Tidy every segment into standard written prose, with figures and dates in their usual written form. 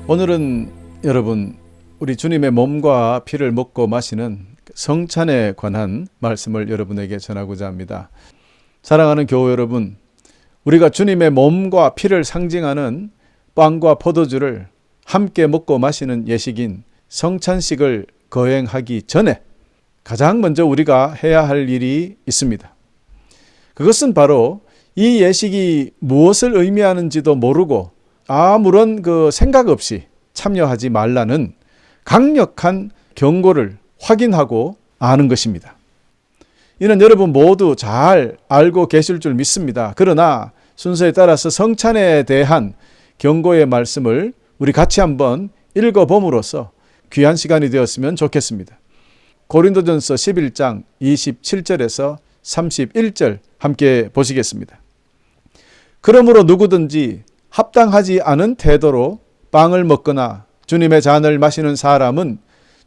오늘은 여러분 우리 주님의 몸과 피를 먹고 마시는 성찬에 관한 말씀을 여러분에게 전하고자 합니다. 사랑하는 교회 여러분, 우리가 주님의 몸과 피를 상징하는 빵과 포도주를 함께 먹고 마시는 예식인 성찬식을 거행하기 전에 가장 먼저 우리가 해야 할 일이 있습니다. 그것은 바로 이 예식이 무엇을 의미하는지도 모르고 아무런 생각 없이 참여하지 말라는 강력한 경고를 확인하고 아는 것입니다. 이는 여러분 모두 잘 알고 계실 줄 믿습니다. 그러나 순서에 따라서 성찬에 대한 경고의 말씀을 우리 같이 한번 읽어봄으로써 귀한 시간이 되었으면 좋겠습니다. 고린도전서 11장 27절에서 31절 함께 보시겠습니다. 그러므로 누구든지 합당하지 않은 태도로 빵을 먹거나 주님의 잔을 마시는 사람은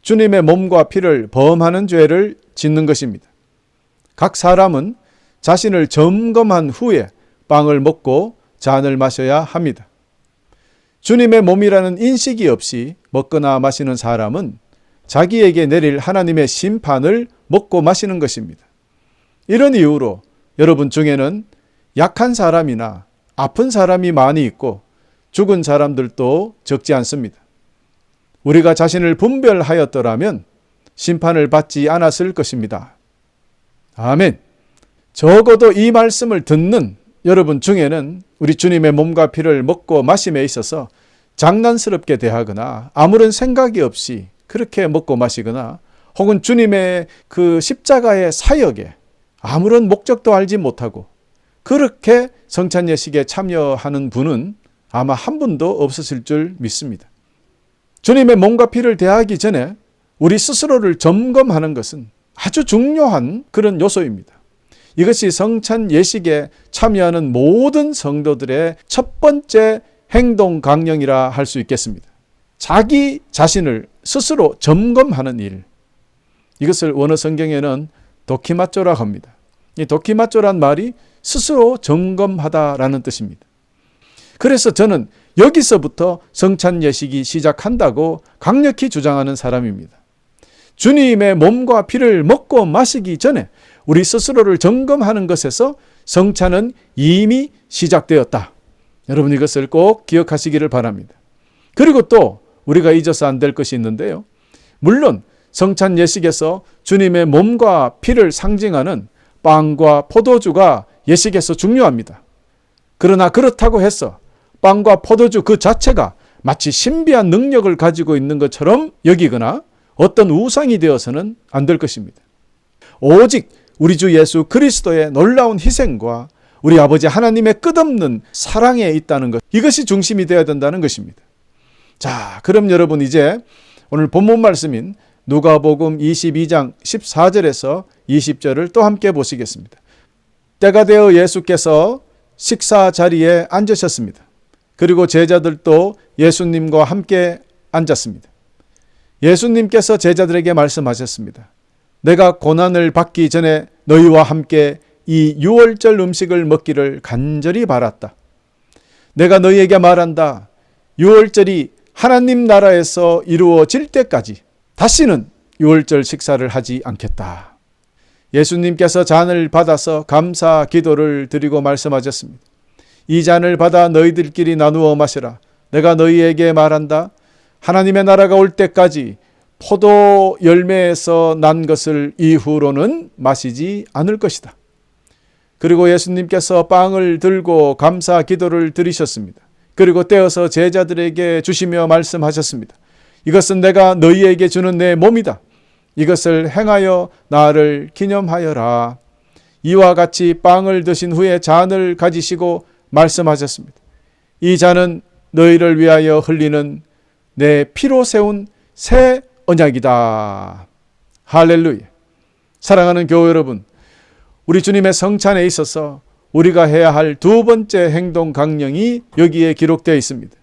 주님의 몸과 피를 범하는 죄를 짓는 것입니다. 각 사람은 자신을 점검한 후에 빵을 먹고 잔을 마셔야 합니다. 주님의 몸이라는 인식이 없이 먹거나 마시는 사람은 자기에게 내릴 하나님의 심판을 먹고 마시는 것입니다. 이런 이유로 여러분 중에는 약한 사람이나 아픈 사람이 많이 있고 죽은 사람들도 적지 않습니다. 우리가 자신을 분별하였더라면 심판을 받지 않았을 것입니다. 아멘. 적어도 이 말씀을 듣는 여러분 중에는 우리 주님의 몸과 피를 먹고 마심에 있어서 장난스럽게 대하거나 아무런 생각이 없이 그렇게 먹고 마시거나 혹은 주님의 십자가의 사역에 아무런 목적도 알지 못하고 그렇게 성찬 예식에 참여하는 분은 아마 한 분도 없으실 줄 믿습니다. 주님의 몸과 피를 대하기 전에 우리 스스로를 점검하는 것은 아주 중요한 그런 요소입니다. 이것이 성찬 예식에 참여하는 모든 성도들의 첫 번째 행동 강령이라 할 수 있겠습니다. 자기 자신을 스스로 점검하는 일. 이것을 원어 성경에는 도키마쪼라고 합니다. 이 도키마쪼란 말이 스스로 점검하다라는 뜻입니다. 그래서 저는 여기서부터 성찬 예식이 시작한다고 강력히 주장하는 사람입니다. 주님의 몸과 피를 먹고 마시기 전에 우리 스스로를 점검하는 것에서 성찬은 이미 시작되었다. 여러분 이것을 꼭 기억하시기를 바랍니다. 그리고 또 우리가 잊어서 안 될 것이 있는데요. 물론 성찬 예식에서 주님의 몸과 피를 상징하는 빵과 포도주가 예식에서 중요합니다. 그러나 그렇다고 해서 빵과 포도주 그 자체가 마치 신비한 능력을 가지고 있는 것처럼 여기거나 어떤 우상이 되어서는 안 될 것입니다. 오직 우리 주 예수 그리스도의 놀라운 희생과 우리 아버지 하나님의 끝없는 사랑에 있다는 것, 이것이 중심이 되어야 된다는 것입니다. 자, 그럼 여러분 이제 오늘 본문 말씀인 누가복음 22장 14절에서 20절을 또 함께 보시겠습니다. 때가 되어 예수께서 식사 자리에 앉으셨습니다. 그리고 제자들도 예수님과 함께 앉았습니다. 예수님께서 제자들에게 말씀하셨습니다. 내가 고난을 받기 전에 너희와 함께 이 유월절 음식을 먹기를 간절히 바랐다. 내가 너희에게 말한다. 유월절이 하나님 나라에서 이루어질 때까지 다시는 유월절 식사를 하지 않겠다. 예수님께서 잔을 받아서 감사 기도를 드리고 말씀하셨습니다. 이 잔을 받아 너희들끼리 나누어 마시라. 내가 너희에게 말한다. 하나님의 나라가 올 때까지 포도 열매에서 난 것을 이후로는 마시지 않을 것이다. 그리고 예수님께서 빵을 들고 감사 기도를 드리셨습니다. 그리고 떼어서 제자들에게 주시며 말씀하셨습니다. 이것은 내가 너희에게 주는 내 몸이다. 이것을 행하여 나를 기념하여라. 이와 같이 빵을 드신 후에 잔을 가지시고 말씀하셨습니다. 이 잔은 너희를 위하여 흘리는 내 피로 세운 새 언약이다. 할렐루야. 사랑하는 교회 여러분, 우리 주님의 성찬에 있어서 우리가 해야 할 두 번째 행동 강령이 여기에 기록되어 있습니다.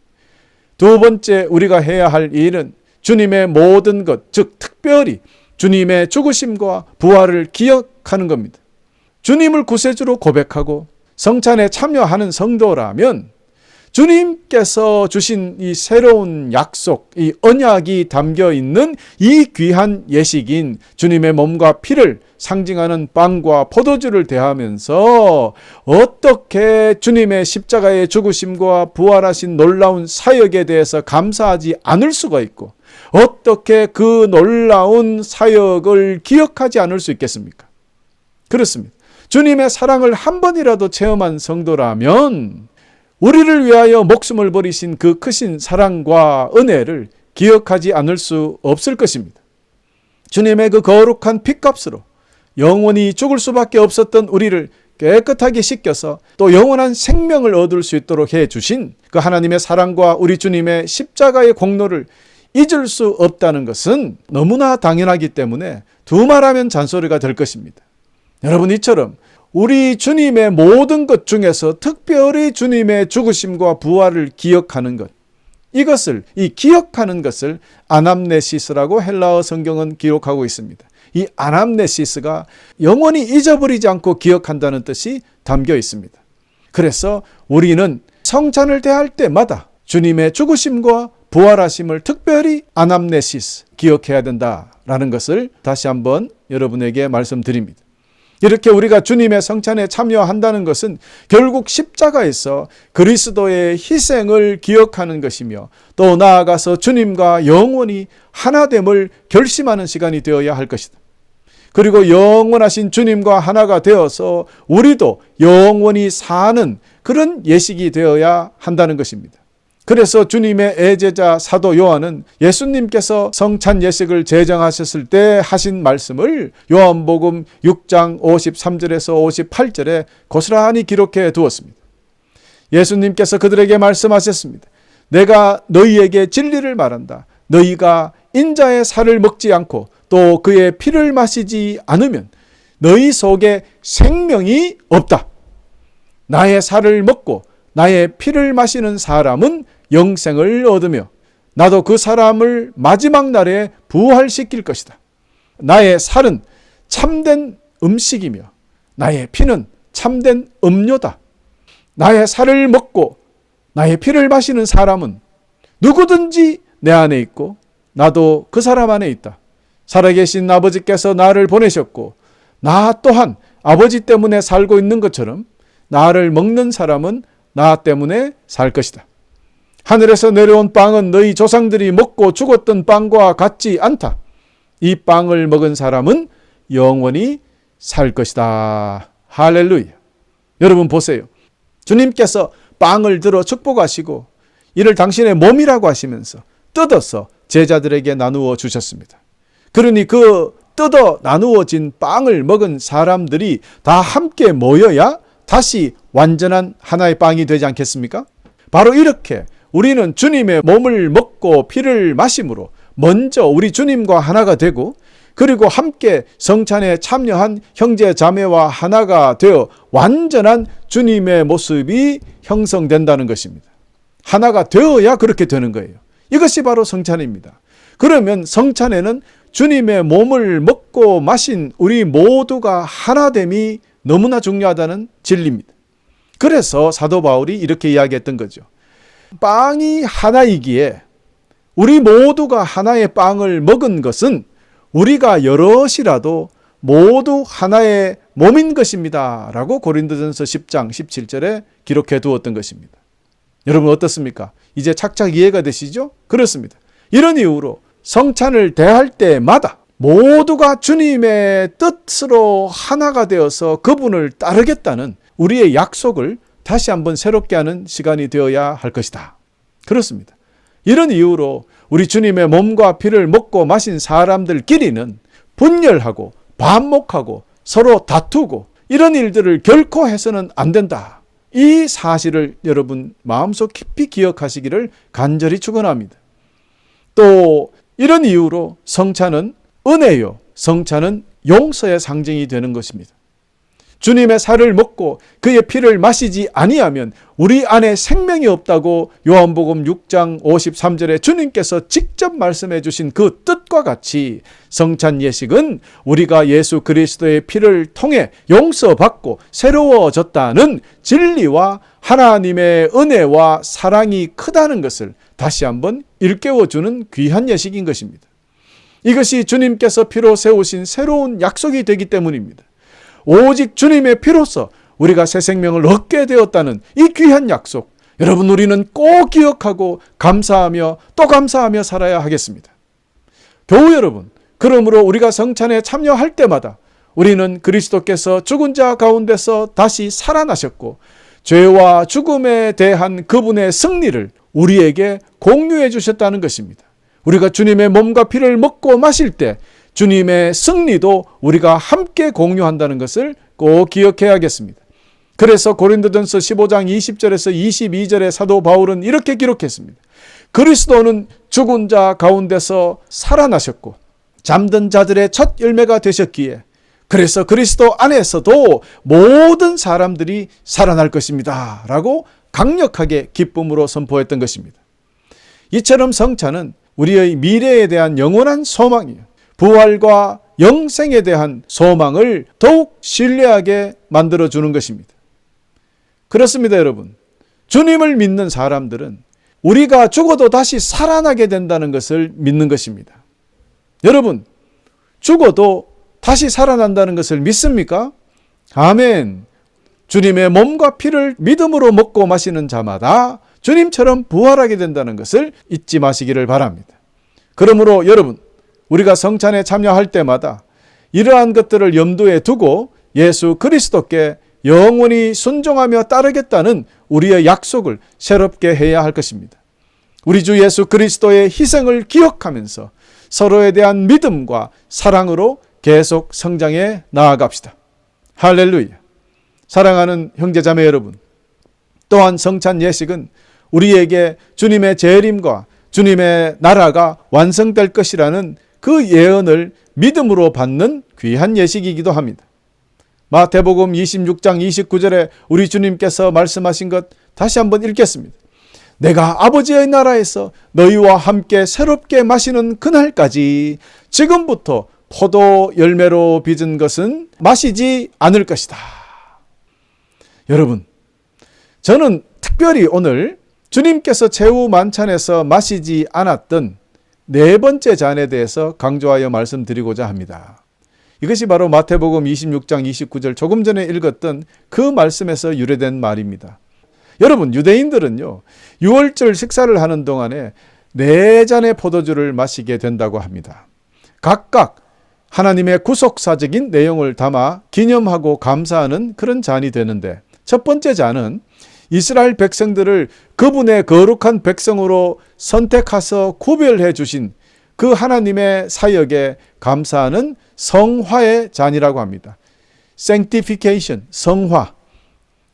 두 번째 우리가 해야 할 일은 주님의 모든 것, 즉 특별히 주님의 죽으심과 부활을 기억하는 겁니다. 주님을 구세주로 고백하고 성찬에 참여하는 성도라면 주님께서 주신 이 새로운 약속, 이 언약이 담겨 있는 이 귀한 예식인 주님의 몸과 피를 상징하는 빵과 포도주를 대하면서 어떻게 주님의 십자가의 죽으심과 부활하신 놀라운 사역에 대해서 감사하지 않을 수가 있고, 어떻게 그 놀라운 사역을 기억하지 않을 수 있겠습니까? 그렇습니다. 주님의 사랑을 한 번이라도 체험한 성도라면 우리를 위하여 목숨을 버리신 그 크신 사랑과 은혜를 기억하지 않을 수 없을 것입니다. 주님의 그 거룩한 피값으로 영원히 죽을 수밖에 없었던 우리를 깨끗하게 씻겨서 또 영원한 생명을 얻을 수 있도록 해주신 그 하나님의 사랑과 우리 주님의 십자가의 공로를 잊을 수 없다는 것은 너무나 당연하기 때문에 두말하면 잔소리가 될 것입니다. 여러분, 이처럼 우리 주님의 모든 것 중에서 특별히 주님의 죽으심과 부활을 기억하는 것, 이 기억하는 것을 아남네시스라고 헬라어 성경은 기록하고 있습니다. 이 아남네시스가 영원히 잊어버리지 않고 기억한다는 뜻이 담겨 있습니다. 그래서 우리는 성찬을 대할 때마다 주님의 죽으심과 부활하심을 특별히 아남네시스, 기억해야 된다라는 것을 다시 한번 여러분에게 말씀드립니다. 이렇게 우리가 주님의 성찬에 참여한다는 것은 결국 십자가에서 그리스도의 희생을 기억하는 것이며, 또 나아가서 주님과 영원히 하나됨을 결심하는 시간이 되어야 할 것이다. 그리고 영원하신 주님과 하나가 되어서 우리도 영원히 사는 그런 예식이 되어야 한다는 것입니다. 그래서 주님의 애제자 사도 요한은 예수님께서 성찬 예식을 제정하셨을 때 하신 말씀을 요한복음 6장 53절에서 58절에 고스란히 기록해 두었습니다. 예수님께서 그들에게 말씀하셨습니다. 내가 너희에게 진리를 말한다. 너희가 인자의 살을 먹지 않고 또 그의 피를 마시지 않으면 너희 속에 생명이 없다. 나의 살을 먹고 나의 피를 마시는 사람은 영생을 얻으며 나도 그 사람을 마지막 날에 부활시킬 것이다. 나의 살은 참된 음식이며 나의 피는 참된 음료다. 나의 살을 먹고 나의 피를 마시는 사람은 누구든지 내 안에 있고 나도 그 사람 안에 있다. 살아계신 아버지께서 나를 보내셨고 나 또한 아버지 때문에 살고 있는 것처럼 나를 먹는 사람은 나 때문에 살 것이다. 하늘에서 내려온 빵은 너희 조상들이 먹고 죽었던 빵과 같지 않다. 이 빵을 먹은 사람은 영원히 살 것이다. 할렐루야. 여러분 보세요. 주님께서 빵을 들어 축복하시고 이를 당신의 몸이라고 하시면서 뜯어서 제자들에게 나누어 주셨습니다. 그러니 그 뜯어 나누어진 빵을 먹은 사람들이 다 함께 모여야 다시 완전한 하나의 빵이 되지 않겠습니까? 바로 이렇게 우리는 주님의 몸을 먹고 피를 마심으로 먼저 우리 주님과 하나가 되고, 그리고 함께 성찬에 참여한 형제 자매와 하나가 되어 완전한 주님의 모습이 형성된다는 것입니다. 하나가 되어야 그렇게 되는 거예요. 이것이 바로 성찬입니다. 그러면 성찬에는 주님의 몸을 먹고 마신 우리 모두가 하나됨이 너무나 중요하다는 진리입니다. 그래서 사도 바울이 이렇게 이야기했던 거죠. 빵이 하나이기에 우리 모두가 하나의 빵을 먹은 것은 우리가 여럿이라도 모두 하나의 몸인 것입니다. 라고 고린도전서 10장 17절에 기록해 두었던 것입니다. 여러분 어떻습니까? 이제 착착 이해가 되시죠? 그렇습니다. 이런 이유로 성찬을 대할 때마다 모두가 주님의 뜻으로 하나가 되어서 그분을 따르겠다는 우리의 약속을 다시 한번 새롭게 하는 시간이 되어야 할 것이다. 그렇습니다. 이런 이유로 우리 주님의 몸과 피를 먹고 마신 사람들끼리는 분열하고 반목하고 서로 다투고 이런 일들을 결코 해서는 안 된다. 이 사실을 여러분 마음속 깊이 기억하시기를 간절히 축원합니다. 또 이런 이유로 성찬은 은혜요, 성찬은 용서의 상징이 되는 것입니다. 주님의 살을 먹고 그의 피를 마시지 아니하면 우리 안에 생명이 없다고 요한복음 6장 53절에 주님께서 직접 말씀해 주신 그 뜻과 같이 성찬 예식은 우리가 예수 그리스도의 피를 통해 용서받고 새로워졌다는 진리와 하나님의 은혜와 사랑이 크다는 것을 다시 한번 일깨워주는 귀한 예식인 것입니다. 이것이 주님께서 피로 세우신 새로운 약속이 되기 때문입니다. 오직 주님의 피로서 우리가 새 생명을 얻게 되었다는 이 귀한 약속, 여러분 우리는 꼭 기억하고 감사하며 또 감사하며 살아야 하겠습니다. 교우 여러분, 그러므로 우리가 성찬에 참여할 때마다 우리는 그리스도께서 죽은 자 가운데서 다시 살아나셨고 죄와 죽음에 대한 그분의 승리를 우리에게 공유해 주셨다는 것입니다. 우리가 주님의 몸과 피를 먹고 마실 때 주님의 승리도 우리가 함께 공유한다는 것을 꼭 기억해야겠습니다. 그래서 고린도전서 15장 20절에서 22절에 사도 바울은 이렇게 기록했습니다. 그리스도는 죽은 자 가운데서 살아나셨고 잠든 자들의 첫 열매가 되셨기에 그래서 그리스도 안에서도 모든 사람들이 살아날 것입니다 라고 강력하게 기쁨으로 선포했던 것입니다. 이처럼 성찬은 우리의 미래에 대한 영원한 소망이에요. 부활과 영생에 대한 소망을 더욱 신뢰하게 만들어주는 것입니다. 그렇습니다, 여러분. 주님을 믿는 사람들은 우리가 죽어도 다시 살아나게 된다는 것을 믿는 것입니다. 여러분, 죽어도 다시 살아난다는 것을 믿습니까? 아멘. 주님의 몸과 피를 믿음으로 먹고 마시는 자마다 주님처럼 부활하게 된다는 것을 잊지 마시기를 바랍니다. 그러므로 여러분, 우리가 성찬에 참여할 때마다 이러한 것들을 염두에 두고 예수 그리스도께 영원히 순종하며 따르겠다는 우리의 약속을 새롭게 해야 할 것입니다. 우리 주 예수 그리스도의 희생을 기억하면서 서로에 대한 믿음과 사랑으로 계속 성장해 나아갑시다. 할렐루야. 사랑하는 형제자매 여러분, 또한 성찬 예식은 우리에게 주님의 재림과 주님의 나라가 완성될 것이라는 그 예언을 믿음으로 받는 귀한 예식이기도 합니다. 마태복음 26장 29절에 우리 주님께서 말씀하신 것 다시 한번 읽겠습니다. 내가 아버지의 나라에서 너희와 함께 새롭게 마시는 그날까지 지금부터 포도 열매로 빚은 것은 마시지 않을 것이다. 여러분, 저는 특별히 오늘 주님께서 최후 만찬에서 마시지 않았던 네 번째 잔에 대해서 강조하여 말씀드리고자 합니다. 이것이 바로 마태복음 26장 29절 조금 전에 읽었던 그 말씀에서 유래된 말입니다. 여러분, 유대인들은요, 유월절 식사를 하는 동안에 네 잔의 포도주를 마시게 된다고 합니다. 각각 하나님의 구속사적인 내용을 담아 기념하고 감사하는 그런 잔이 되는데, 첫 번째 잔은 이스라엘 백성들을 그분의 거룩한 백성으로 선택하셔서 구별해 주신 그 하나님의 사역에 감사하는 성화의 잔이라고 합니다. Sanctification, 성화.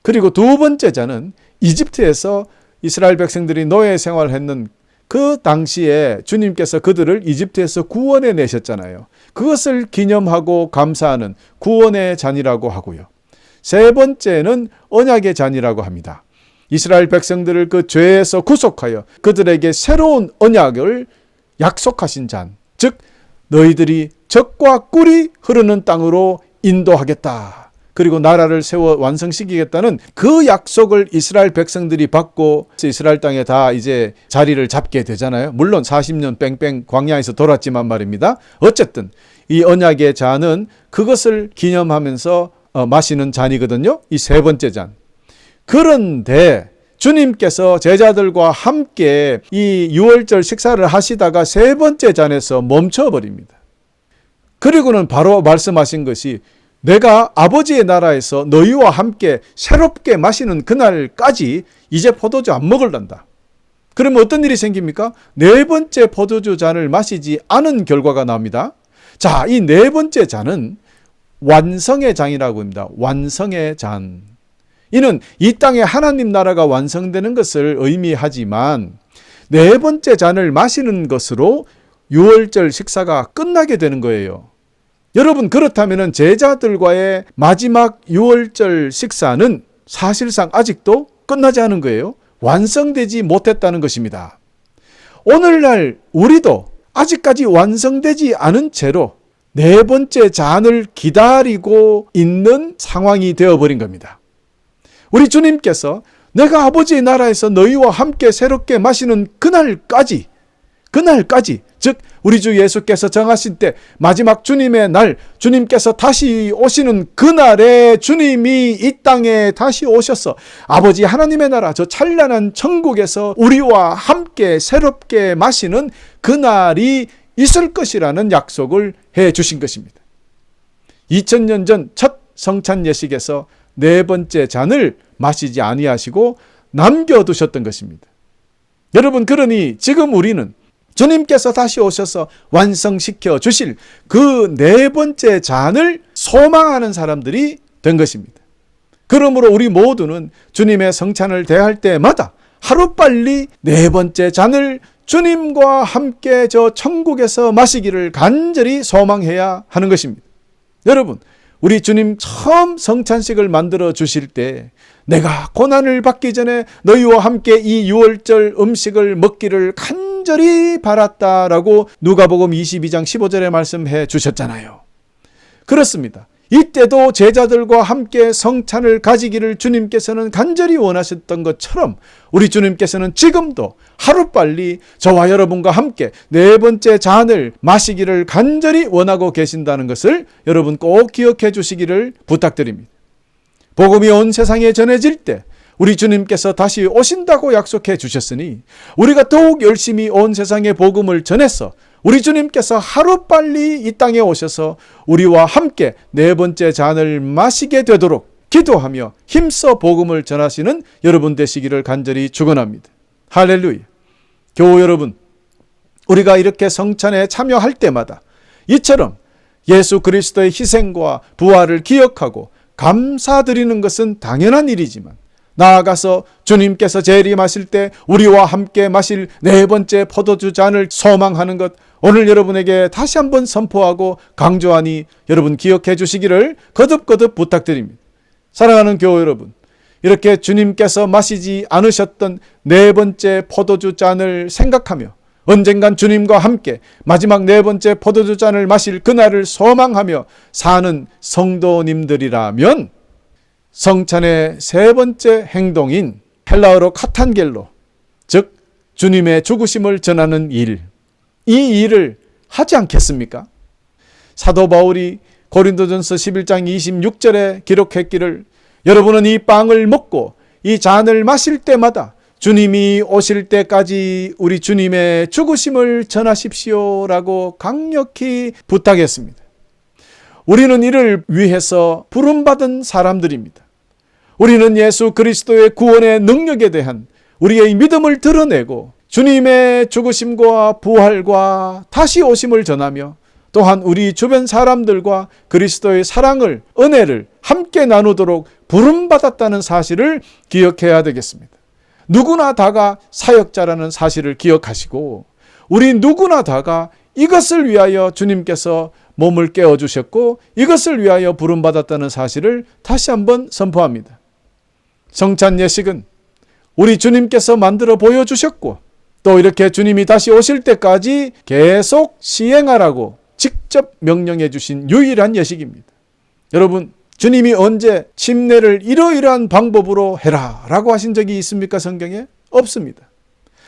그리고 두 번째 잔은 이집트에서 이스라엘 백성들이 노예 생활했는 그 당시에 주님께서 그들을 이집트에서 구원해 내셨잖아요. 그것을 기념하고 감사하는 구원의 잔이라고 하고요. 세 번째는 언약의 잔이라고 합니다. 이스라엘 백성들을 그 죄에서 구속하여 그들에게 새로운 언약을 약속하신 잔, 즉 너희들이 젖과 꿀이 흐르는 땅으로 인도하겠다. 그리고 나라를 세워 완성시키겠다는 그 약속을 이스라엘 백성들이 받고 이스라엘 땅에 다 이제 자리를 잡게 되잖아요. 물론 40년 뺑뺑 광야에서 돌았지만 말입니다. 어쨌든 이 언약의 잔은 그것을 기념하면서 마시는 잔이거든요. 이 세 번째 잔. 그런데 주님께서 제자들과 함께 이 유월절 식사를 하시다가 세 번째 잔에서 멈춰버립니다. 그리고는 바로 말씀하신 것이 내가 아버지의 나라에서 너희와 함께 새롭게 마시는 그날까지 이제 포도주 안 먹을란다. 그러면 어떤 일이 생깁니까? 네 번째 포도주 잔을 마시지 않은 결과가 나옵니다. 자, 이 네 번째 잔은 완성의 잔이라고 합니다. 완성의 잔. 이는 이 땅에 하나님 나라가 완성되는 것을 의미하지만 네 번째 잔을 마시는 것으로 유월절 식사가 끝나게 되는 거예요. 여러분, 그렇다면 제자들과의 마지막 유월절 식사는 사실상 아직도 끝나지 않은 거예요. 완성되지 못했다는 것입니다. 오늘날 우리도 아직까지 완성되지 않은 채로 네 번째 잔을 기다리고 있는 상황이 되어버린 겁니다. 우리 주님께서 내가 아버지의 나라에서 너희와 함께 새롭게 마시는 그날까지, 즉 우리 주 예수께서 정하신 때 마지막 주님의 날, 주님께서 다시 오시는 그날에 주님이 이 땅에 다시 오셔서 아버지 하나님의 나라, 저 찬란한 천국에서 우리와 함께 새롭게 마시는 그날이 있을 것이라는 약속을 해 주신 것입니다. 2000년 전 첫 성찬 예식에서 네 번째 잔을 마시지 아니하시고 남겨두셨던 것입니다. 여러분, 그러니 지금 우리는 주님께서 다시 오셔서 완성시켜 주실 그 네 번째 잔을 소망하는 사람들이 된 것입니다. 그러므로 우리 모두는 주님의 성찬을 대할 때마다 하루빨리 네 번째 잔을 주님과 함께 저 천국에서 마시기를 간절히 소망해야 하는 것입니다. 여러분, 우리 주님 처음 성찬식을 만들어 주실 때 내가 고난을 받기 전에 너희와 함께 이 유월절 음식을 먹기를 간절히 바랐다라고 누가복음 22장 15절에 말씀해 주셨잖아요. 그렇습니다. 이때도 제자들과 함께 성찬을 가지기를 주님께서는 간절히 원하셨던 것처럼 우리 주님께서는 지금도 하루빨리 저와 여러분과 함께 네 번째 잔을 마시기를 간절히 원하고 계신다는 것을 여러분 꼭 기억해 주시기를 부탁드립니다. 복음이 온 세상에 전해질 때 우리 주님께서 다시 오신다고 약속해 주셨으니 우리가 더욱 열심히 온 세상에 복음을 전해서 우리 주님께서 하루빨리 이 땅에 오셔서 우리와 함께 네 번째 잔을 마시게 되도록 기도하며 힘써 복음을 전하시는 여러분 되시기를 간절히 축원합니다. 할렐루야. 교우 여러분, 우리가 이렇게 성찬에 참여할 때마다 이처럼 예수 그리스도의 희생과 부활을 기억하고 감사드리는 것은 당연한 일이지만 나아가서 주님께서 재림하실 때 우리와 함께 마실 네 번째 포도주 잔을 소망하는 것, 오늘 여러분에게 다시 한번 선포하고 강조하니 여러분 기억해 주시기를 거듭거듭 부탁드립니다. 사랑하는 교우 여러분, 이렇게 주님께서 마시지 않으셨던 네 번째 포도주 잔을 생각하며 언젠간 주님과 함께 마지막 네 번째 포도주 잔을 마실 그날을 소망하며 사는 성도님들이라면 성찬의 세 번째 행동인 헬라어로 카탄겔로, 즉 주님의 죽으심을 전하는 일, 이 일을 하지 않겠습니까? 사도 바울이 고린도전서 11장 26절에 기록했기를 여러분은 이 빵을 먹고 이 잔을 마실 때마다 주님이 오실 때까지 우리 주님의 죽으심을 전하십시오라고 강력히 부탁했습니다. 우리는 이를 위해서 부름받은 사람들입니다. 우리는 예수 그리스도의 구원의 능력에 대한 우리의 믿음을 드러내고 주님의 죽으심과 부활과 다시 오심을 전하며 또한 우리 주변 사람들과 그리스도의 사랑을, 은혜를 함께 나누도록 부름받았다는 사실을 기억해야 되겠습니다. 누구나 다가 사역자라는 사실을 기억하시고 우리 누구나 다가 이것을 위하여 주님께서 몸을 깨워주셨고 이것을 위하여 부름받았다는 사실을 다시 한번 선포합니다. 성찬 예식은 우리 주님께서 만들어 보여주셨고 또 이렇게 주님이 다시 오실 때까지 계속 시행하라고 직접 명령해 주신 유일한 예식입니다. 여러분, 주님이 언제 침례를 이러이러한 방법으로 해라 라고 하신 적이 있습니까? 성경에? 없습니다.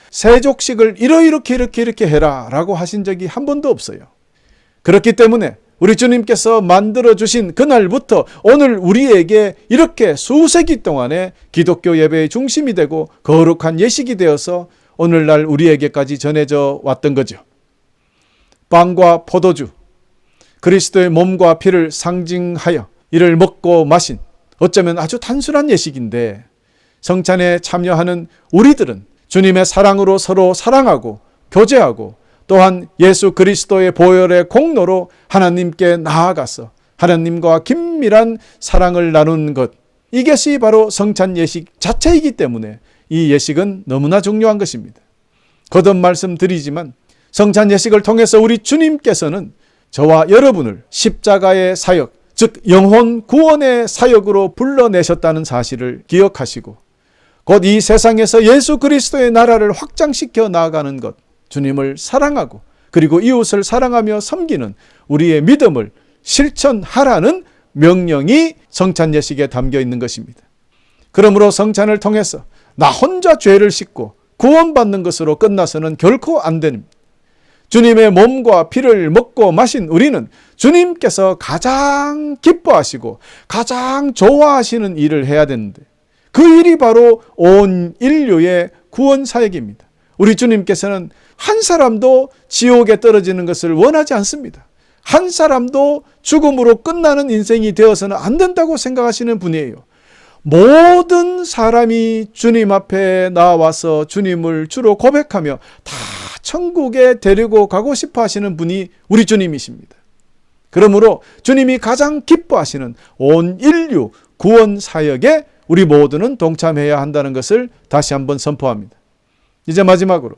세족식을 이렇게 해라 라고 하신 적이 한 번도 없어요. 그렇기 때문에 우리 주님께서 만들어주신 그날부터 오늘 우리에게 이렇게 수세기 동안에 기독교 예배의 중심이 되고 거룩한 예식이 되어서 오늘날 우리에게까지 전해져 왔던 거죠. 빵과 포도주, 그리스도의 몸과 피를 상징하여 이를 먹고 마신 어쩌면 아주 단순한 예식인데 성찬에 참여하는 우리들은 주님의 사랑으로 서로 사랑하고 교제하고 또한 예수 그리스도의 보혈의 공로로 하나님께 나아가서 하나님과 긴밀한 사랑을 나누는 것, 이것이 바로 성찬 예식 자체이기 때문에 이 예식은 너무나 중요한 것입니다. 거듭 말씀드리지만 성찬 예식을 통해서 우리 주님께서는 저와 여러분을 십자가의 사역, 즉 영혼 구원의 사역으로 불러내셨다는 사실을 기억하시고 곧 이 세상에서 예수 그리스도의 나라를 확장시켜 나아가는 것, 주님을 사랑하고 그리고 이웃을 사랑하며 섬기는 우리의 믿음을 실천하라는 명령이 성찬 예식에 담겨 있는 것입니다. 그러므로 성찬을 통해서 나 혼자 죄를 씻고 구원받는 것으로 끝나서는 결코 안 됩니다. 주님의 몸과 피를 먹고 마신 우리는 주님께서 가장 기뻐하시고 가장 좋아하시는 일을 해야 되는데 그 일이 바로 온 인류의 구원 사역입니다. 우리 주님께서는 한 사람도 지옥에 떨어지는 것을 원하지 않습니다. 한 사람도 죽음으로 끝나는 인생이 되어서는 안 된다고 생각하시는 분이에요. 모든 사람이 주님 앞에 나와서 주님을 주로 고백하며 다 천국에 데리고 가고 싶어 하시는 분이 우리 주님이십니다. 그러므로 주님이 가장 기뻐하시는 온 인류 구원 사역에 우리 모두는 동참해야 한다는 것을 다시 한번 선포합니다. 이제 마지막으로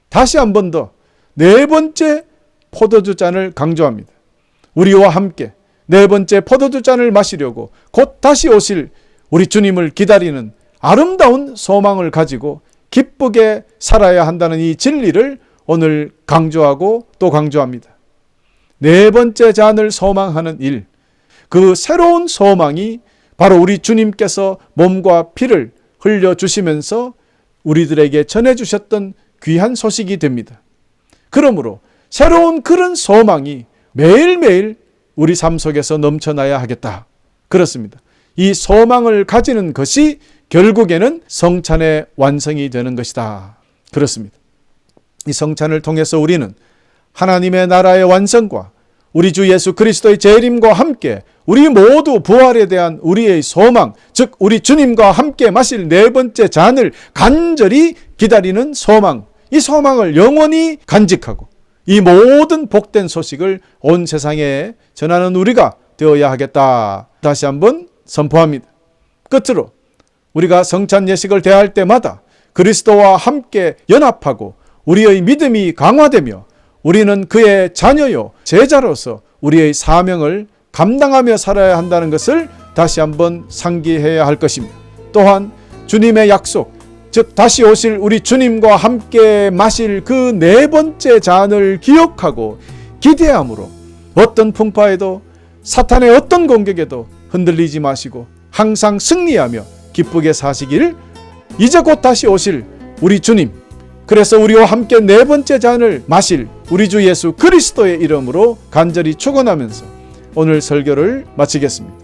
다시 한 번 더 네 번째 포도주 잔을 강조합니다. 우리와 함께 네 번째 포도주 잔을 마시려고 곧 다시 오실 우리 주님을 기다리는 아름다운 소망을 가지고 기쁘게 살아야 한다는 이 진리를 오늘 강조하고 또 강조합니다. 네 번째 잔을 소망하는 일, 그 새로운 소망이 바로 우리 주님께서 몸과 피를 흘려주시면서 우리들에게 전해주셨던 귀한 소식이 됩니다. 그러므로 새로운 그런 소망이 매일매일 우리 삶 속에서 넘쳐나야 하겠다. 그렇습니다. 이 소망을 가지는 것이 결국에는 성찬의 완성이 되는 것이다. 그렇습니다. 이 성찬을 통해서 우리는 하나님의 나라의 완성과 우리 주 예수 그리스도의 재림과 함께 우리 모두 부활에 대한 우리의 소망, 즉 우리 주님과 함께 마실 네 번째 잔을 간절히 기다리는 소망, 이 소망을 영원히 간직하고 이 모든 복된 소식을 온 세상에 전하는 우리가 되어야 하겠다. 다시 한번 선포합니다. 끝으로 우리가 성찬 예식을 대할 때마다 그리스도와 함께 연합하고 우리의 믿음이 강화되며 우리는 그의 자녀요 제자로서 우리의 사명을 감당하며 살아야 한다는 것을 다시 한번 상기해야 할 것입니다. 또한 주님의 약속, 즉 다시 오실 우리 주님과 함께 마실 그 네 번째 잔을 기억하고 기대함으로 어떤 풍파에도 사탄의 어떤 공격에도 흔들리지 마시고 항상 승리하며 기쁘게 사시길, 이제 곧 다시 오실 우리 주님, 그래서 우리와 함께 네 번째 잔을 마실 우리 주 예수 그리스도의 이름으로 간절히 축원하면서 오늘 설교를 마치겠습니다.